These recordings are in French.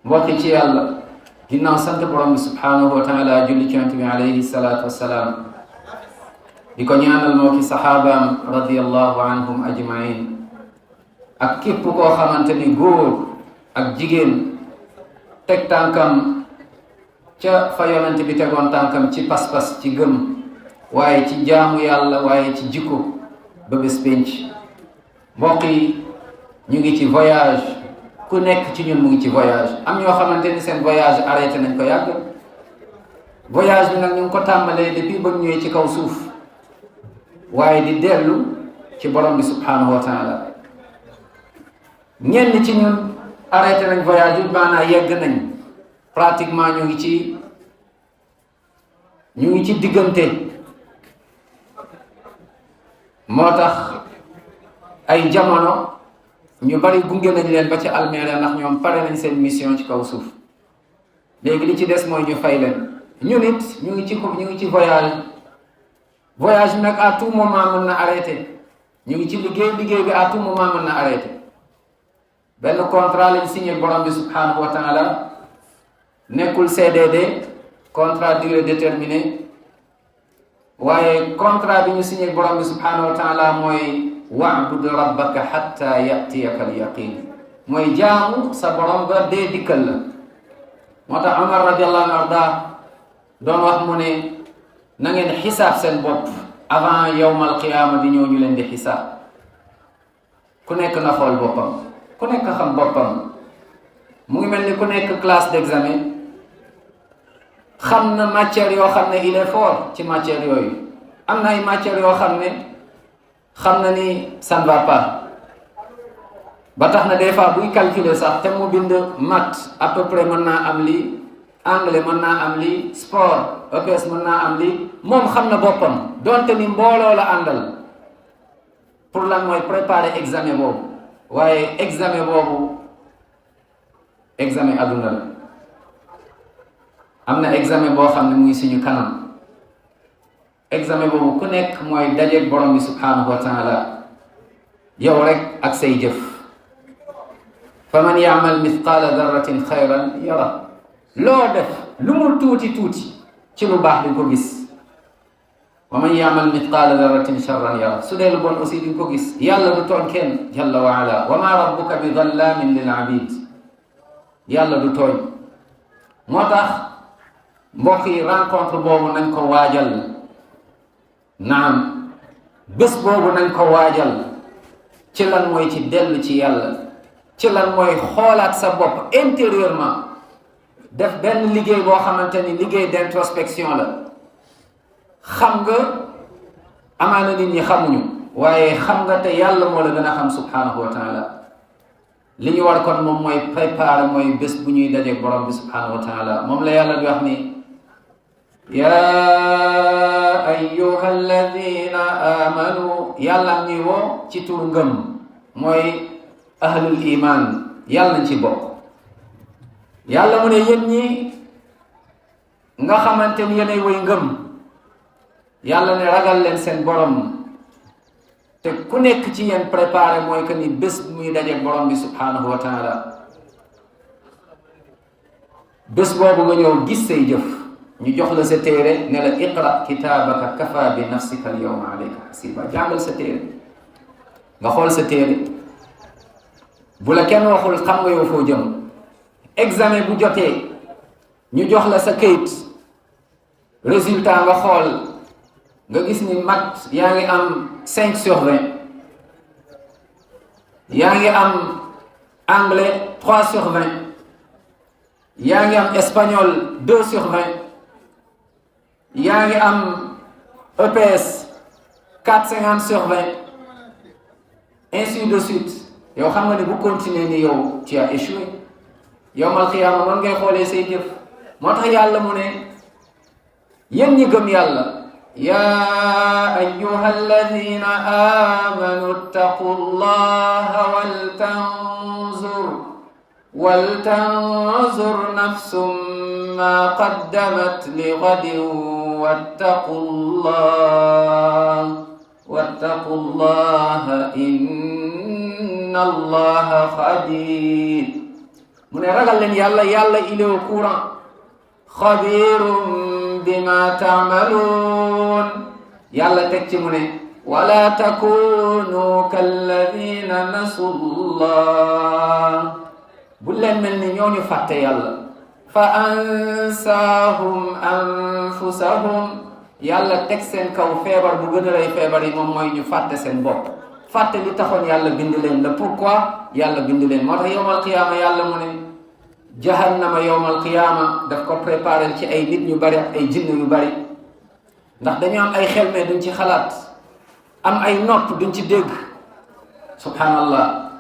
mbokki ci yàlla ginnaaw sant borom bi subhanahu wa taala julli ci yonent bi alayhi salaatu wassalaam di ko ñaanal moo ki saxaabaam radiyallahu anhum ajmain ak képp koo xamante ni góor ak jigéen teg tànkam ca fa yonent bi tegoon tànkam ci pas-pas ci gëm waaye ci jaamu yàlla waaye ci jikko ba bés pénc mbokk yi ñu ngi ci voyage ku nekk ci ñun mu ngi ci voyage am ñoo xamante ni seen voyage arrêté nañ ko yàgg voyage bi nag ñu ngi ko tàmbalee depuis ba ñu ñëwee ci kaw suuf waaye di dellu ci borom bi subhanahu wa taala ñenn ci ñun arrêté nañ voyage bi maanaam yegg nañ pratiquement ñu ngi ci diggante moo tax ay jamono ñu bari gunge nañ leen ba ci almeera ndax ñoom pare nañ seen mission ci kaw suuf léegi li ci des mooy ñu fay leen ñun it ñu ngi ci voyage bi nag à tout moment mën na arrêté ñu ngi ci liggéey bi à tout moment mën na arrêté benn contrat lañ signé borom bi subhanahu wa taala nekkul CDD contrat durée déterminée waaye contrat bi ñu signé borom bi subhanahu wa taala mooy wa'bud rabbaka hatta ya'tiyaka al-yaqin mooy jaamu sa borom ba dee dikkal la moo tax Umar radiyallahu anhu arda doon wax mu ne na ngeen xisaab seen bopp avant yawmal qiyaama di ñëw ñu leen di xisaab ku nekk na xool boppam ku nekk xam boppam mu ngi mel ni ku nekk classe d'examen xam na matière yoo xam ne il est fort ci matière yooyu am na ay matières yoo xam ne xam na ni ça ne va pas ba tax na des fois buy calculer sax te mu bind maths à peu près mën naa am lii anglais mën naa am lii sport EPS mën naa am lii moom xam na boppam donte ni mbooloo la àndal pour lan mooy préparer examen boobu waaye examen boobu examen adduna la am na examen boo xam ne mu ngi suñu kanam examen boobu ku nekk mooy dajeeg borom bi subhanahu wa taala yow rek ak say jëf fa man yaamal mithqaala darratin xayran yara loo def lu mu tuuti ci lu baax di ko gis wa man yaamal mithqaala darratin sharran yara su dee lu bon aussi di ko gis yàlla du tooñ kenn jalla wa ala wa ma rabbuka bi dallamin lil abid yàlla du tooñ moo tax mbokk yi rencontre boobu nañ ko waajal naam bés boobu nañ ko waajal ci lan mooy ci dellu ci yàlla ci lan mooy xoolaat sa bopp intérieurement def benn liggéey boo xamante ni liggéey d'introspection la xam nga amaana nit ñi xamuñu waaye xam nga te yàlla moo la gën a xam subhanahu wa taala li ñu war kon moom mooy préparer mooy bés bu ñuy dajeeg borom bi subhanahu wa taala moom la yàlla di wax ni yaa ayyuha alladina amanu yàlla ñuy woo ci turu ngëm mooy ahlul iman yàlla nañ ci bokk yàlla mu ne yéen ñi nga xamante ni yéenay woy ngëm yàlla ne ragal leen seen borom te ku nekk ci yéen préparé mooy que ni bés muy dajeeg borom bi subhanahu wa taala bés boobu nga ñëw gis say jëf ñu jox la sa téere ne la iqra kitaabaka kafa bi nafsika al yawma alayka hasiba jàngal sa téere nga xool sa téere bu la kenn waxul xam nga yow foo jëm examen bu jotee ñu jox la sa kayit résultat nga xool nga gis ni maths yaa ngi am 5/20 yaa ngi am anglais 3/20 yaa ngi am espagnol 2/20 yaa ngi am EPS 4/50/20 ainsi de suite yow xam nga ne bu continuer ni yow tu as échoué yawmal qiyaama man ngay xoolee say jëf moo tax yàlla mu ne yéen ñi gëm yàlla yaa ayyuha alladina amanu ittaqu llaha waltanzur nafsum ma qaddamat li ghadin wattaqu llaha inna allaha khabir mu ne ragal leen yàlla, yàlla il est au courant. xabirum bima taamaluun. yàlla teg ci mu ne wala takunu kalladina nasullah. bu leen mel ni ñooñu fàtte yàlla. fa ansaahum anfusahum. yàlla teg seen kaw feebar bu gën a rëy feebar yi moom mooy ñu fàtte seen bopp. fàtte li taxoon yàlla bind leen la pourquoi yàlla bind leen. moo tax yowmal qiyaama yàlla mu ne jahannama yowmal qiyaama daf ko préparé ci ay nit ñu bari ak ay jinn yu bari, ndax dañu am ay xel mais duñ ci xalaat, am ay nopp duñ ci dégg. subhanallah.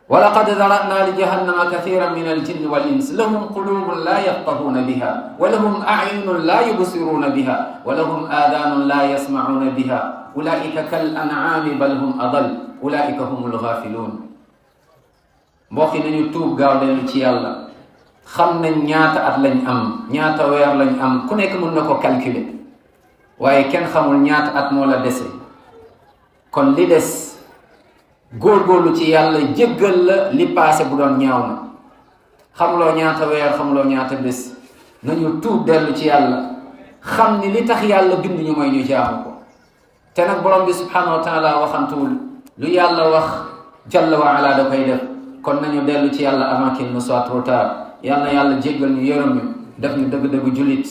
wa laqad zara'na li jahannama kathiran min al-jinni wal insi lahum qulubun la yafqahuna biha wa lahum a'yunun la yubsiruna biha wa lahum adhanun la yasma'una biha ulaika kal an'ami bal hum adall ulaika humul ghafilun. mbokk yi nañu tuub gaaw dellu ci yàlla. xam nañ ñaata at lañ am, ñaata weer lañ am, ku nekk mën na ko calculer, waaye kenn xamul ñaata at moo la dese. kon li des góorgóorlu ci yàlla jéggal la li passé bu doon ñaaw na. xamuloo ñaata weer, xamuloo ñaata bés. nañu tuub dellu ci yàlla, xam ni li tax yàlla bind ñu mooy ñu jaamu ko. te nag borom bi subhanahu wa taala waxantuwul, lu yàlla wax jalla wa ala da koy def. kon nañu dellu ci yàlla avant qu'il ne soit trop tard. yàlla na yàlla jéggal ñu, yërëm ñu, def ñu dëgg-dëgg jullit.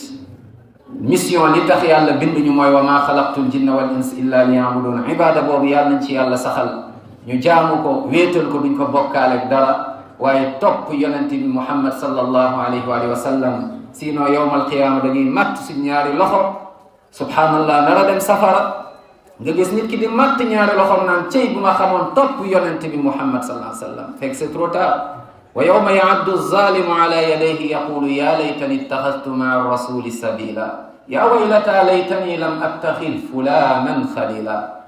mission li tax yàlla bind ñu mooy wa maa xalaqtul jinna wal insa illa liya'budun. ibaada boobu yàlla nañ ci yàlla saxal, ñu jaamu ko, wéetal ko, duñ ko bokkaale dara, waaye topp yonent bi Muhammad sallallahu alayhi wa sallam. sinon yowmal qiyaama dañuy matt suñ ñaari loxo. subhanallah, nara dem safara. nga gis nit ki di matt ñaari loxom naan cey bu ma xamoon topp yonent bi Muhammad sallallahu alayhi wa sallam. fekk c'est trop tard. wa yawma ya'addu zalimu ala yadayhi yaqulu ya laytani ittakhadhtu ma'a rasuli sabila ya waylata laytani lam attakhidh fulanan khalila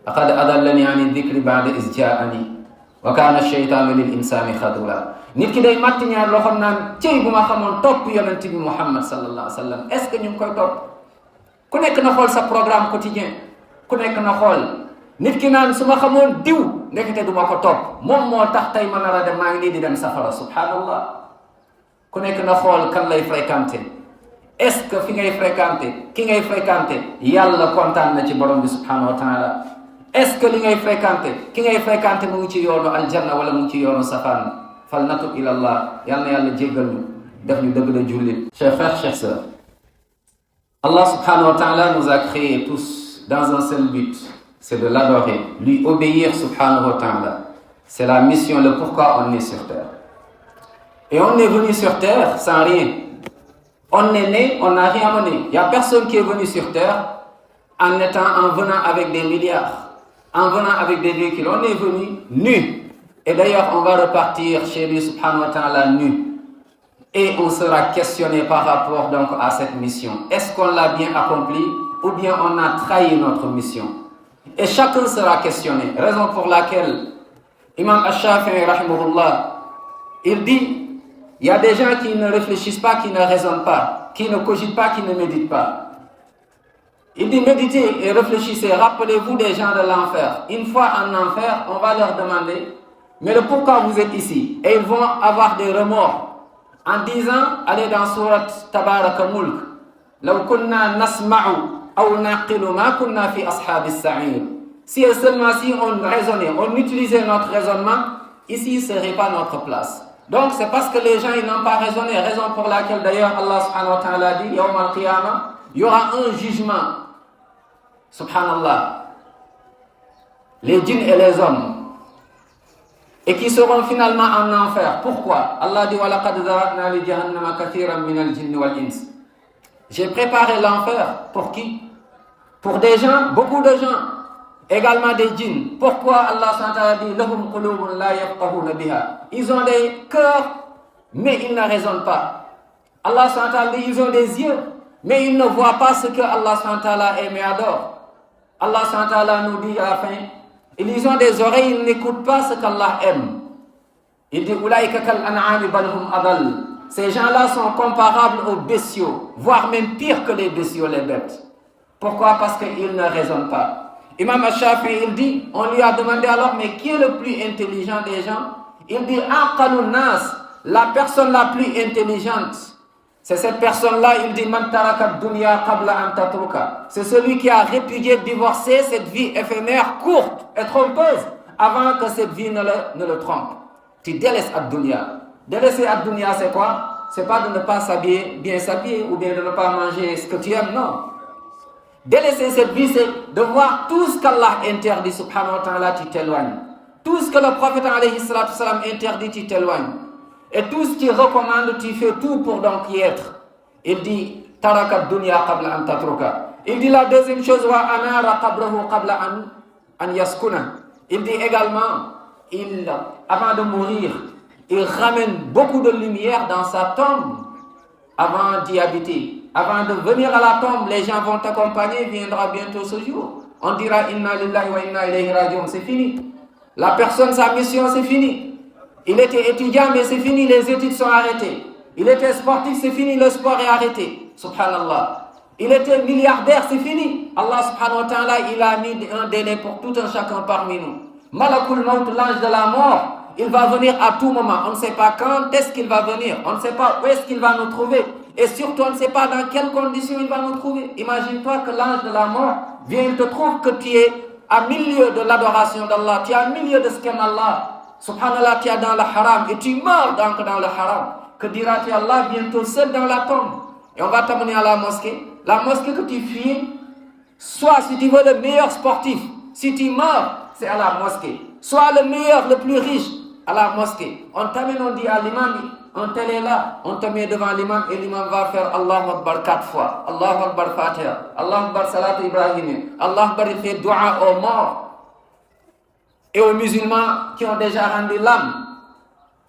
laqad adallani ani dhikri ba'da iz ja'ani wa kana ash-shaytanu lil insani khadula. nit ki day matt ñaari loxom naan cey bu ma xamoon topp yonent bi Muhammad sallallahu alayhi wa sallam. est-ce que ñu ngi koy topp? ku nekk na xool sa programme quotidien, ku nekk na xool. nit ki naan su ma xamoon diw ndekete du ma ko topp, moom moo tax tey ma nar a dem, maa ngi nii di dem safara. subhanallah. ku nekk na xool kan lay fréquenter. est-ce que fi ngay fréquenter, ki ngay fréquenter yàlla kontaan na ci borom bi subhanahu wa taala? est-ce que li ngay fréquenter, ki ngay fréquenter mu ngi ci yoonu aljanna wala mu ngi ci yoonu safaan? fal natub ila allah. yàlla na yàlla jéggal ñu, def ñu dëgg la jullit. chers frères, chers sœurs, Allah subhanahu wa ta'ala nous a créés tous dans un seul but, c'est de l'adorer, lui obéir subhanahu wa ta'ala. C'est la mission, le pourquoi on est sur terre. Et on est venu sur terre sans rien. On est né, on n'a rien amené. Il n'y a personne qui est venu sur terre en venant avec des milliards, en venant avec des véhicules. On est venu nu. Et d'ailleurs, on va repartir chez lui subhanahu wa ta'ala nu. Et on sera questionné par rapport donc à cette mission. Est-ce qu'on l'a bien accomplie ou bien on a trahi notre mission? Et chacun sera questionné. Raison pour laquelle Imam Ash-Shafi'i rahimahullah, il dit, il y a des gens qui ne réfléchissent pas, qui ne raisonnent pas, qui ne cogitent pas, qui ne méditent pas. Il dit, méditez et réfléchissez. Rappelez-vous des gens de l'enfer. Une fois en enfer, on va leur demander, mais le pourquoi vous êtes ici? Et ils vont avoir des remords en disant, allez dans surat Tabaraka Mulk, law kunna nasma'u aw naqilu ma kunna fi ashab as-sa'ir. Si seulement si on raisonnait, on utilisait notre raisonnement, ici ce serait pas notre place. Donc c'est parce que les gens ils n'ont pas raisonné, raison pour laquelle d'ailleurs Allah subhanahu wa ta'ala dit, yawm al-qiyamah, il y aura un jugement. Subhanallah. Les djinns et les hommes, et qui seront finalement en enfer. Pourquoi? Allah dit وَلَقَدْ ذَرَأْنَا لِجَهَنَّمَ كَثِيرًا مِنَ الْجِنِّ وَالْإِنسِ. J'ai préparé l'enfer. Pour qui? Pour des gens, beaucoup de gens. Également des djinns. Pourquoi Allah SWT dit لَهُمْ قُلُوبٌ لَا يَفْقَهُونَ بِهَا. Ils ont des cœurs, mais ils ne raisonnent pas. Allah SWT dit ils ont des yeux, mais ils ne voient pas ce que Allah SWT aime et adore. Allah SWT nous dit à la fin, ils ont des oreilles, ils n'écoutent pas ce qu'Allah aime. Il dit Ulaïka kal an'ami bal hum adall. Ces gens-là sont comparables aux bestiaux, voire même pire que les bestiaux, les bêtes. Pourquoi? Parce qu'ils ne raisonnent pas. Imam Ash-Shafi'i, il dit, on lui a demandé alors, mais qui est le plus intelligent des gens? Il dit aqalun nas, la personne la plus intelligente. C'est cette personne-là, il dit man taraka dunya qabla an tatruka. C'est celui qui a répudié, divorcé cette vie éphémère, courte et trompeuse, avant que cette vie ne le trompe. Tu délaisses ad-dunya. Délaisser ad-dunya, c'est quoi? C'est pas de ne pas s'habiller, bien s'habiller, ou bien de ne pas manger ce que tu aimes, non. Délaisser cette vie, c'est de voir tout ce qu'Allah interdit, subhanahu wa ta'ala, tu t'éloignes. Tout ce que le prophète alayhi salatu salam interdit, tu t'éloignes. Et tout ce qu'il recommande, tu fais tout pour donc y être. Il dit taraka dunya qabla an tatruka. Il dit la deuxième chose, wa anara qabrahu qabla an yaskuna. Il dit également, avant de mourir, il ramène beaucoup de lumière dans sa tombe avant d'y habiter. Avant de venir à la tombe, les gens vont t'accompagner, viendra bientôt ce jour. On dira inna lillahi wa inna ilayhi raji'un, c'est fini. La personne, sa mission, c'est fini. Il était étudiant, mais c'est fini, les études sont arrêtées. Il était sportif, c'est fini, le sport est arrêté. Subhanallah. Il était milliardaire, c'est fini. Allah subhanahu wa ta'ala, il a mis un délai pour tout un chacun parmi nous. Malakul Maut, l'ange de la mort, il va venir à tout moment. On ne sait pas quand est-ce qu'il va venir. On ne sait pas où est-ce qu'il va nous trouver. Et surtout, on ne sait pas dans quelles conditions il va nous trouver. Imagine-toi que l'ange de la mort vient, il te trouve que tu es à milieu de l'adoration d'Allah. Tu es à milieu de ce qu'aime Allah. Subhanallah, tu es dans le haram et tu meurs donc dans le haram. Que dira-tu Allah bientôt seul dans la tombe? Et on va t'amener à la mosquée. La mosquée que tu fuis, soit si tu veux le meilleur sportif, si tu meurs, c'est à la mosquée. Soit le meilleur, le plus riche, à la mosquée. On t'amène, on dit à l'imam, on te est là, on te met devant l'imam et l'imam va faire Allahu Akbar 4 fois. Allahu Akbar Fatiha, Allahu Akbar Salat Ibrahim, Allahu Akbar, il fait dua aux morts et aux musulmans qui ont déjà rendu l'âme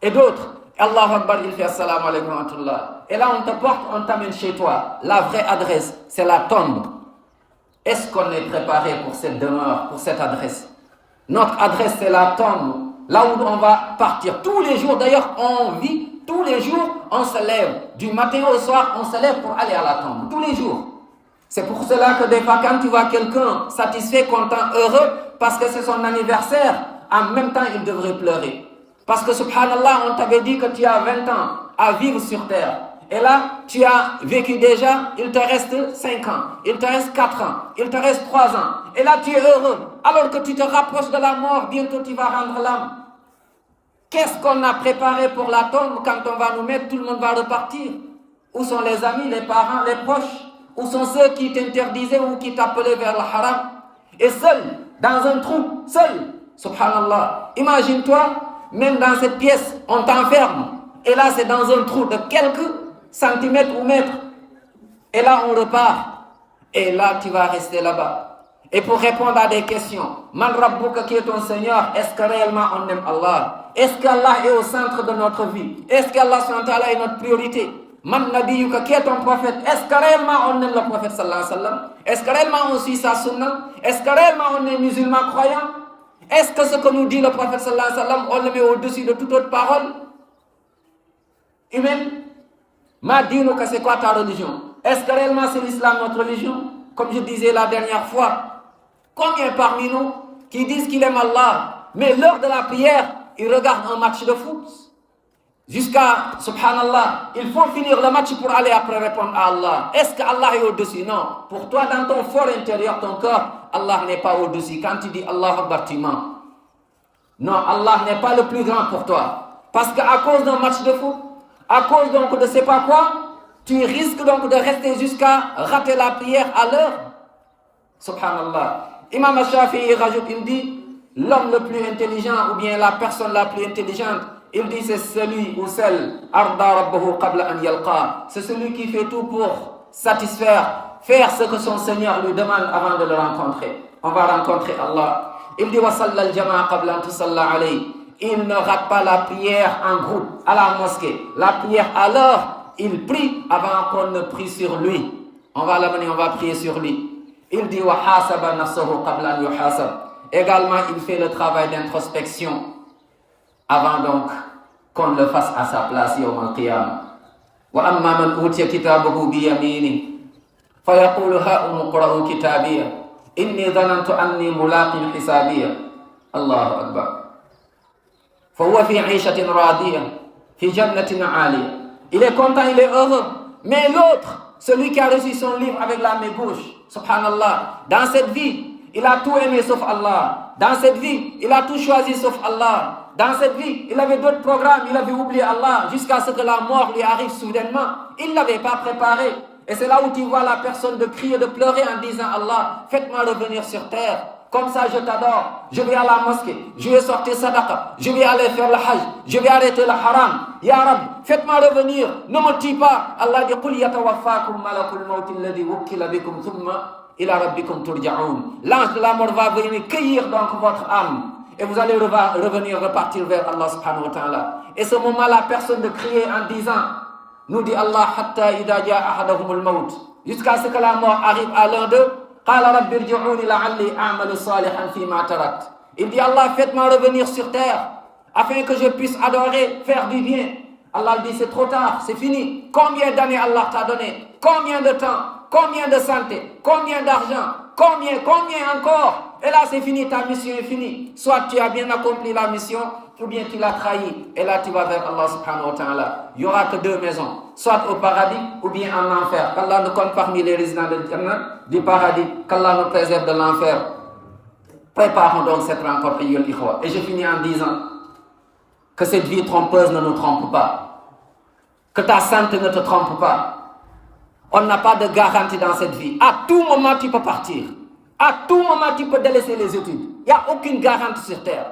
et d'autres. Allahu Akbar, il fait Assalamu alaikum wa rahmatullah. Et là on te porte, on t'amène chez toi. La vraie adresse, c'est la tombe. Est-ce qu'on est préparé pour cette demeure, pour cette adresse? Notre adresse, c'est la tombe. Là où on va partir tous les jours. D'ailleurs, on vit tous les jours, on se lève. Du matin au soir, on se lève pour aller à la tombe. Tous les jours. C'est pour cela que des fois, quand tu vois quelqu'un satisfait, content, heureux, parce que c'est son anniversaire, en même temps, il devrait pleurer. Parce que, subhanallah, on t'avait dit que tu as 20 ans à vivre sur terre. Et là, tu as vécu déjà, il te reste 5 ans, il te reste 4 ans, il te reste 3 ans. Et là, tu es heureux. Alors que tu te rapproches de la mort, bientôt tu vas rendre l'âme. Qu'est-ce qu'on a préparé pour la tombe quand on va nous mettre, tout le monde va repartir? Où sont les amis, les parents, les proches? Où sont ceux qui t'interdisaient ou qui t'appelaient vers le haram? Et seul, dans un trou, seul, subhanallah. Imagine-toi, même dans cette pièce, on t'enferme. Et là, c'est dans un trou de quelques centimètres ou mètres. Et là, on repart. Et là, tu vas rester là-bas. Et pour répondre à des questions, Man Rabbuka, qui est ton Seigneur, est-ce que réellement on aime Allah? Est-ce qu'Allah est au centre de notre vie? Est-ce qu'Allah est notre priorité? Man Nabiyuka, qui est ton prophète? Est-ce que réellement on aime le prophète sallallahu alayhi wa sallam? Est-ce que réellement on suit sa sunna? Est-ce que réellement on est musulman croyant? Est-ce que ce que nous dit le prophète sallallahu alayhi wa sallam, on le met au-dessus de toute autre parole humaine? Ma dinuka, c'est quoi ta religion? Est-ce que réellement c'est l'islam notre religion? Comme je disais la dernière fois, combien parmi nous qui disent qu'ils aiment Allah, mais lors de la prière, ils regardent un match de foot? Jusqu'à, subhanallah, il faut finir le match pour aller après répondre à Allah. Est-ce que Allah est au-dessus? Non. Pour toi, dans ton fort intérieur, ton corps, Allah n'est pas au-dessus. Quand tu dis Allah Akbar, tu mens. Non, Allah n'est pas le plus grand pour toi. Parce qu'à cause d'un match de foot, à cause donc de sais pas quoi, tu risques donc de rester jusqu'à rater la prière à l'heure. Subhanallah. Imam Shafi'i rajoute, il dit, l'homme le plus intelligent ou bien la personne la plus intelligente, il dit c'est celui ou celle, arda rabbahu qabla an yalqa. C'est celui qui fait tout pour satisfaire, faire ce que son Seigneur lui demande avant de le rencontrer. On va rencontrer Allah. Il dit wa salla al-jama'a qabla an tusalla alayhi. Il ne rate pas la prière en groupe à la mosquée. La prière à l'heure, il prie avant qu'on ne prie sur lui. On va l'amener, on va prier sur lui. Il dit wa hasaba nafsahu qabla an yuhasab. Également, il fait le travail d'introspection avant donc qu'on le fasse à sa place yawm al-qiyamah. Wa amma man utiya kitabahu bi yaminihi fa yaqulu ha umqra'u kitabiya inni dhanantu anni mulaqin hisabiya. Allahu akbar. فهو في عيشة راضية في جنة عالية. Il est content, il est heureux. Mais l'autre, celui qui a reçu son livre avec la main gauche, subhanallah, dans cette vie, il a tout aimé sauf Allah. Dans cette vie, il a tout choisi sauf Allah. Dans cette vie, il avait d'autres programmes, il avait oublié Allah jusqu'à ce que la mort lui arrive soudainement. Il ne l'avait pas préparé. Et c'est là où tu vois la personne de crier, de pleurer en disant Allah, faites-moi revenir sur terre. Comme ça, je t'adore. Je vais à la mosquée. Je vais sortir sadaqa. Je vais aller faire le hajj. Je vais arrêter le haram. Ya Rab, faites-moi revenir. Ne me tue pas. Allah dit Qul yatawaffakum malakul mawti alladhi wukkila bikum thumma ila rabbikum turja'un. L'ange de la mort va venir cueillir donc votre âme. Et vous allez revenir, repartir vers Allah subhanahu wa ta'ala. Et ce moment-là, personne ne criait en disant, nous dit Allah, hatta idha ja'a ahadahumul maut. Jusqu'à ce que la mort arrive à l'un d'eux. Il dit Allah, faites-moi revenir sur terre afin que je puisse adorer, faire du bien. Allah dit c'est trop tard, c'est fini. Combien d'années Allah t'a donné? Combien de temps? Combien de santé? Combien d'argent? Combien encore? Et là c'est fini, ta mission est finie. Soit tu as bien accompli la mission, ou bien tu l'as trahi. Et là tu vas vers Allah subhanahu wa ta'ala. Il n'y aura que deux maisons, soit au paradis ou bien en enfer. Qu'Allah nous compte parmi les résidents du paradis. Qu'Allah nous préserve de l'enfer. Préparons donc cette rencontre. Et je finis en disant que cette vie trompeuse ne nous trompe pas. Que ta santé ne te trompe pas. On n'a pas de garantie dans cette vie. À tout moment tu peux partir. À tout moment tu peux délaisser les études. Il n'y a aucune garantie sur terre.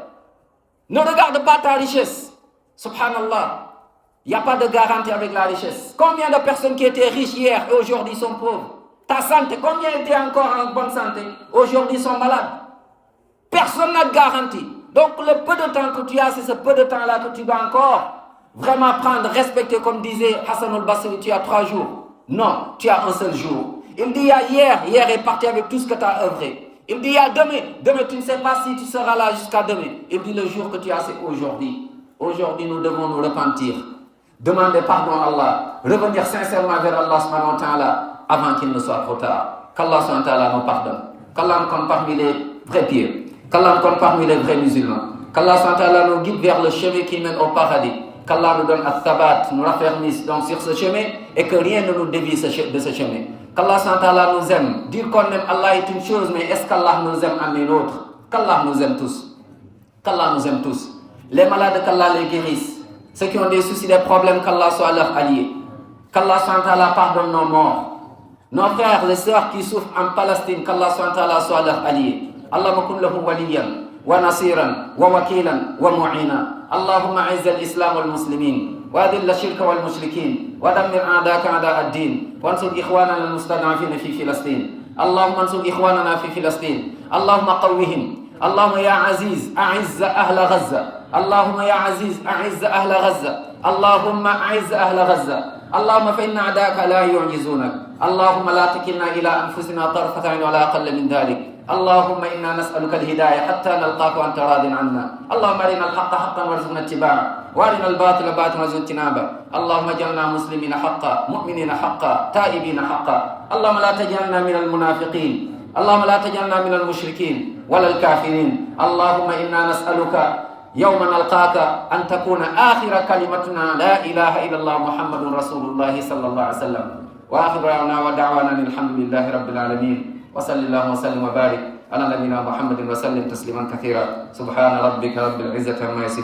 Ne regarde pas ta richesse. Subhanallah. Il n'y a pas de garantie avec la richesse. Combien de personnes qui étaient riches hier et aujourd'hui sont pauvres? Ta santé, combien étaient encore en bonne santé? Aujourd'hui sont malades. Personne n'a de garantie. Donc le peu de temps que tu as, c'est ce peu de temps-là que tu dois encore vraiment prendre, respecter, comme disait Hassan al-Basri, tu as 3 jours. Non, tu as un seul jour. Il me dit, il y a hier est parti avec tout ce que tu as œuvré. Il me dit, il y a demain tu ne sais pas si tu seras là jusqu'à demain. Il me dit, le jour que tu as, c'est aujourd'hui. Aujourd'hui, nous devons nous repentir. Demander pardon à Allah. Revenir sincèrement vers Allah subhanahu wa ta'ala avant qu'il ne soit trop tard. Qu'Allah subhanahu wa ta'ala nous pardonne. Qu'Allah nous compte parmi les vrais pieds. Qu'Allah nous compte parmi les vrais musulmans. Qu'Allah subhanahu wa ta'ala nous guide vers le chemin qui mène au paradis. Qu'Allah nous donne al-thabat, nous raffermisse donc sur ce chemin et que rien ne nous dévie de ce chemin. Qu'Allah subhanahu wa ta'ala nous aime. Dire qu'on aime Allah est une chose, mais est-ce qu'Allah nous aime en une autre? Qu'Allah nous aime tous. Qu'Allah nous aime tous. Les malades, qu'Allah les guérisse. Ceux qui ont des soucis, des problèmes, qu'Allah soit leur allié. Qu'Allah subhanahu wa ta'ala pardonne nos morts. Nos frères et sœurs qui souffrent en Palestine, qu'Allah subhanahu wa ta'ala soit leur allié. Allahumma kun lahum waliyan wa nasiran wa wakilan wa mu'ina. اللهم اعز الاسلام والمسلمين واذل الشرك والمشركين ودمر اعداءك اعداء الدين وانصر اخواننا المستضعفين في فلسطين. اللهم انصر اخواننا في فلسطين. اللهم قوهم. اللهم يا عزيز اعز اهل غزه. اللهم يا عزيز اعز اهل غزه. اللهم اعز اهل غزه. اللهم فان اعداءك لا يعجزونك. اللهم لا تكلنا الى انفسنا طرفه عين ولا اقل من ذلك. اللهم إنا نسألك الهداية حتى نلقاك وأنت راض عنا. اللهم أرنا الحق حقا وارزقنا اتباعه وأرنا الباطل باطلا وارزقنا اجتنابه. اللهم اجعلنا مسلمين حقا مؤمنين حقا تائبين حقا. اللهم لا تجعلنا من المنافقين. اللهم لا تجعلنا من المشركين ولا الكافرين. اللهم إنا نسألك يوم نلقاك أن تكون آخر كلمتنا لا إله إلا الله محمد رسول الله صلى الله عليه وسلم. وآخر دعوانا ودعوانا الحمد لله رب العالمين. وصلى الله وسلم وبارك على نبينا محمد وسلم تسليما كثيرا. سبحان ربك رب العزة عما يصفون.